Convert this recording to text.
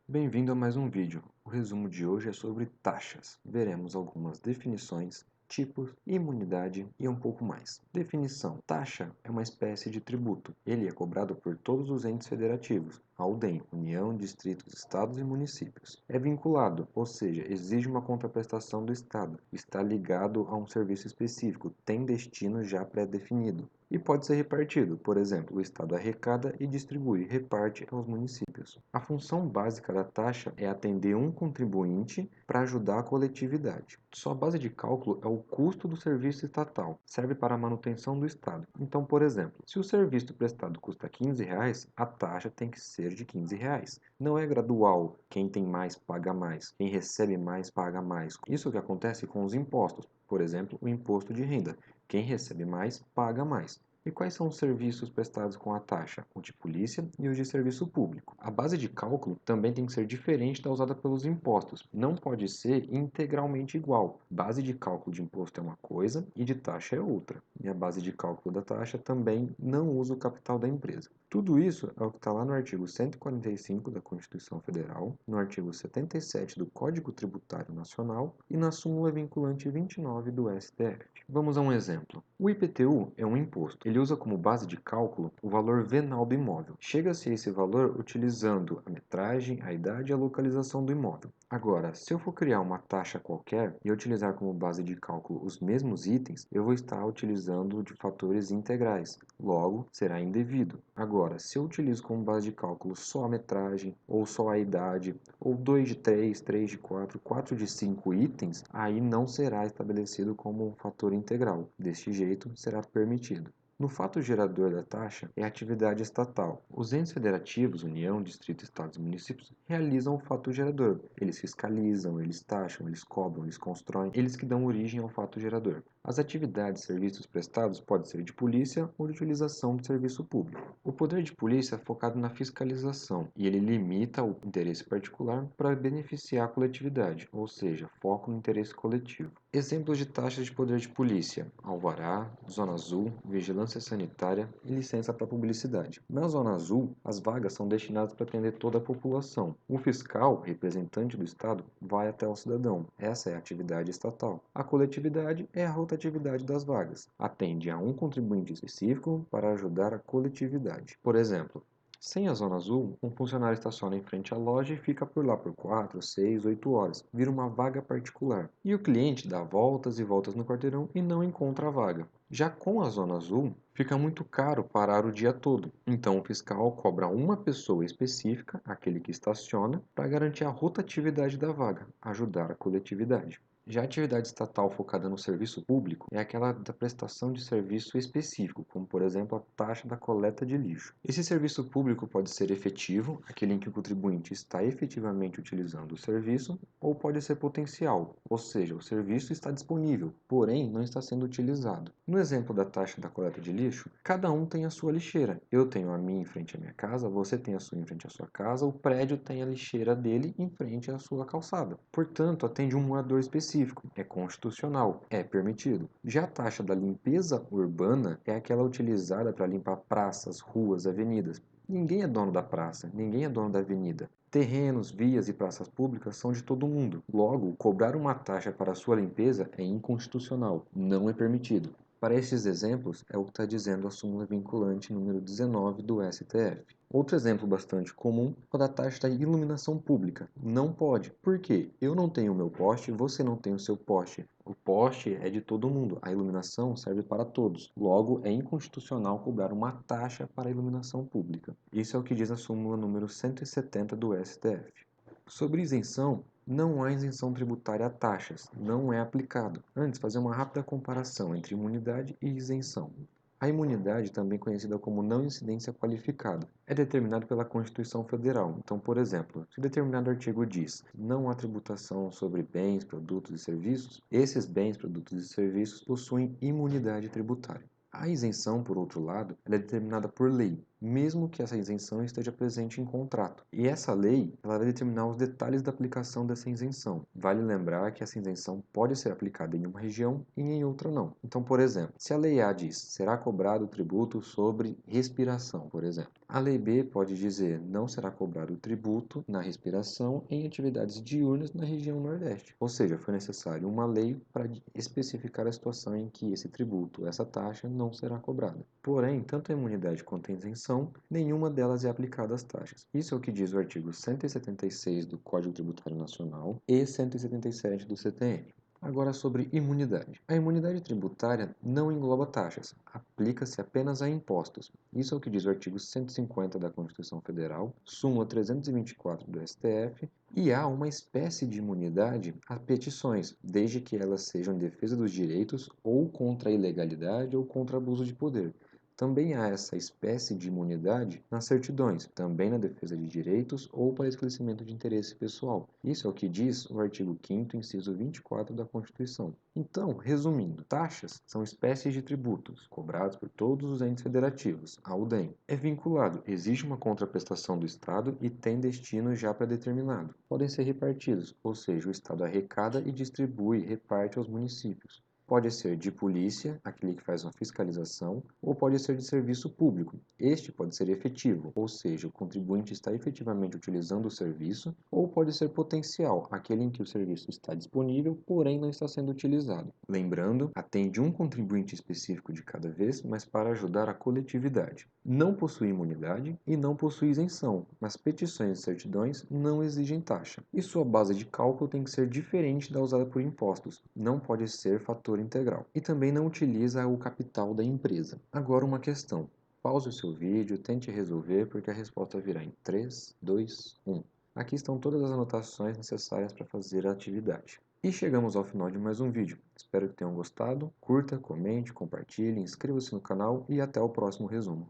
Bem-vindo a mais um vídeo. O resumo de hoje é sobre taxas. Veremos algumas definições, tipos, imunidade e um pouco mais. Definição: taxa é uma espécie de tributo. Ele é cobrado por todos os entes federativos, a UDEM, União, Distritos, Estados e Municípios. É vinculado, ou seja, exige uma contraprestação do Estado. Está ligado a um serviço específico, tem destino já pré-definido. E pode ser repartido, por exemplo, o Estado arrecada e distribui, reparte aos municípios. A função básica da taxa é atender um contribuinte para ajudar a coletividade. Sua base de cálculo é o custo do serviço estatal, serve para a manutenção do Estado. Então, por exemplo, se o serviço prestado custa R$ 15, a taxa tem que ser de R$ 15. Não é gradual, quem tem mais paga mais, quem recebe mais paga mais. Isso que acontece com os impostos, por exemplo, o imposto de renda. Quem recebe mais, paga mais. E quais são os serviços prestados com a taxa? O de polícia e o de serviço público. A base de cálculo também tem que ser diferente da usada pelos impostos. Não pode ser integralmente igual. Base de cálculo de imposto é uma coisa e de taxa é outra. E a base de cálculo da taxa também não usa o capital da empresa. Tudo isso é o que está lá no artigo 145 da Constituição Federal, no artigo 77 do Código Tributário Nacional e na súmula vinculante 29 do STF. Vamos a um exemplo. O IPTU é um imposto. Ele usa como base de cálculo o valor venal do imóvel. Chega-se a esse valor utilizando a metragem, a idade e a localização do imóvel. Agora, se eu for criar uma taxa qualquer e utilizar como base de cálculo os mesmos itens, eu vou estar utilizando de fatores integrais. Logo, será indevido. Agora, se eu utilizo como base de cálculo só a metragem, ou só a idade, ou 2 de 3, 3 de 4, 4 de 5 itens, aí não será estabelecido como um fator integral. Deste jeito, será permitido. No fato gerador da taxa é a atividade estatal. Os entes federativos, União, Distrito, Estados e Municípios, realizam o fato gerador. Eles fiscalizam, eles taxam, eles cobram, eles constroem, eles que dão origem ao fato gerador. As atividades e serviços prestados podem ser de polícia ou de utilização do serviço público. O poder de polícia é focado na fiscalização e ele limita o interesse particular para beneficiar a coletividade, ou seja, foco no interesse coletivo. Exemplos de taxas de poder de polícia: alvará, zona azul, vigilância sanitária e licença para publicidade. Na zona azul, as vagas são destinadas para atender toda a população. O fiscal, representante do Estado, vai até o cidadão. Essa é a atividade estatal. A coletividade é a rotatividade das vagas. Atende a um contribuinte específico para ajudar a coletividade. Por exemplo, sem a zona azul, um funcionário estaciona em frente à loja e fica por lá por 4, 6, 8 horas. Vira uma vaga particular. E o cliente dá voltas e voltas no quarteirão e não encontra a vaga. Já com a zona azul, fica muito caro parar o dia todo. Então o fiscal cobra uma pessoa específica, aquele que estaciona, para garantir a rotatividade da vaga, ajudar a coletividade. Já a atividade estatal focada no serviço público é aquela da prestação de serviço específico, como por exemplo a taxa da coleta de lixo. Esse serviço público pode ser efetivo, aquele em que o contribuinte está efetivamente utilizando o serviço, ou pode ser potencial, ou seja, o serviço está disponível, porém não está sendo utilizado. No exemplo da taxa da coleta de lixo, cada um tem a sua lixeira. Eu tenho a minha em frente à minha casa, você tem a sua em frente à sua casa, o prédio tem a lixeira dele em frente à sua calçada. Portanto, atende um morador específico, é constitucional, é permitido. Já a taxa da limpeza urbana é aquela utilizada para limpar praças, ruas, avenidas. Ninguém é dono da praça, ninguém é dono da avenida. Terrenos, vias e praças públicas são de todo mundo. Logo, cobrar uma taxa para sua limpeza é inconstitucional, não é permitido. Para estes exemplos, é o que está dizendo a súmula vinculante número 19 do STF. Outro exemplo bastante comum é o da taxa da iluminação pública. Não pode. Por quê? Eu não tenho o meu poste, você não tem o seu poste. O poste é de todo mundo, a iluminação serve para todos. Logo, é inconstitucional cobrar uma taxa para a iluminação pública. Isso é o que diz a súmula número 170 do STF. Sobre isenção, não há isenção tributária a taxas, não é aplicado. Antes, fazer uma rápida comparação entre imunidade e isenção. A imunidade, também conhecida como não incidência qualificada, é determinada pela Constituição Federal. Então, por exemplo, se determinado artigo diz não há tributação sobre bens, produtos e serviços, esses bens, produtos e serviços possuem imunidade tributária. A isenção, por outro lado, ela é determinada por lei. mesmo que essa isenção esteja presente em contrato. E essa lei, ela vai determinar os detalhes da aplicação dessa isenção. Vale lembrar que essa isenção pode ser aplicada em uma região e em outra não. Então, por exemplo, se a lei A diz será cobrado tributo sobre respiração, por exemplo, a lei B pode dizer não será cobrado tributo na respiração em atividades diurnas na região Nordeste. Ou seja, foi necessário uma lei para especificar a situação em que esse tributo, essa taxa, não será cobrada. Porém, tanto a imunidade quanto a isenção, nenhuma delas é aplicada às taxas. Isso é o que diz o artigo 176 do Código Tributário Nacional e 177 do CTN. Agora sobre imunidade. A imunidade tributária não engloba taxas, aplica-se apenas a impostos. Isso é o que diz o artigo 150 da Constituição Federal, súmula 324 do STF, e há uma espécie de imunidade a petições, desde que elas sejam em defesa dos direitos ou contra a ilegalidade ou contra abuso de poder. Também há essa espécie de imunidade nas certidões, também na defesa de direitos ou para esclarecimento de interesse pessoal. Isso é o que diz o artigo 5º, inciso 24 da Constituição. Então, resumindo, taxas são espécies de tributos cobrados por todos os entes federativos, a UDEM. É vinculado, exige uma contraprestação do Estado e tem destino já pré-determinado. Podem ser repartidos, ou seja, o Estado arrecada e distribui, reparte aos municípios. Pode ser de polícia, aquele que faz uma fiscalização, ou pode ser de serviço público. Este pode ser efetivo, ou seja, o contribuinte está efetivamente utilizando o serviço, ou pode ser potencial, aquele em que o serviço está disponível, porém não está sendo utilizado. Lembrando, atende um contribuinte específico de cada vez, mas para ajudar a coletividade. Não possui imunidade e não possui isenção, mas petições e certidões não exigem taxa. E sua base de cálculo tem que ser diferente da usada por impostos, não pode ser fator integral. E também não utiliza o capital da empresa. Agora uma questão. Pause o seu vídeo, tente resolver, porque a resposta virá em 3, 2, 1. Aqui estão todas as anotações necessárias para fazer a atividade. E chegamos ao final de mais um vídeo. Espero que tenham gostado. Curta, comente, compartilhe, inscreva-se no canal e até o próximo resumo.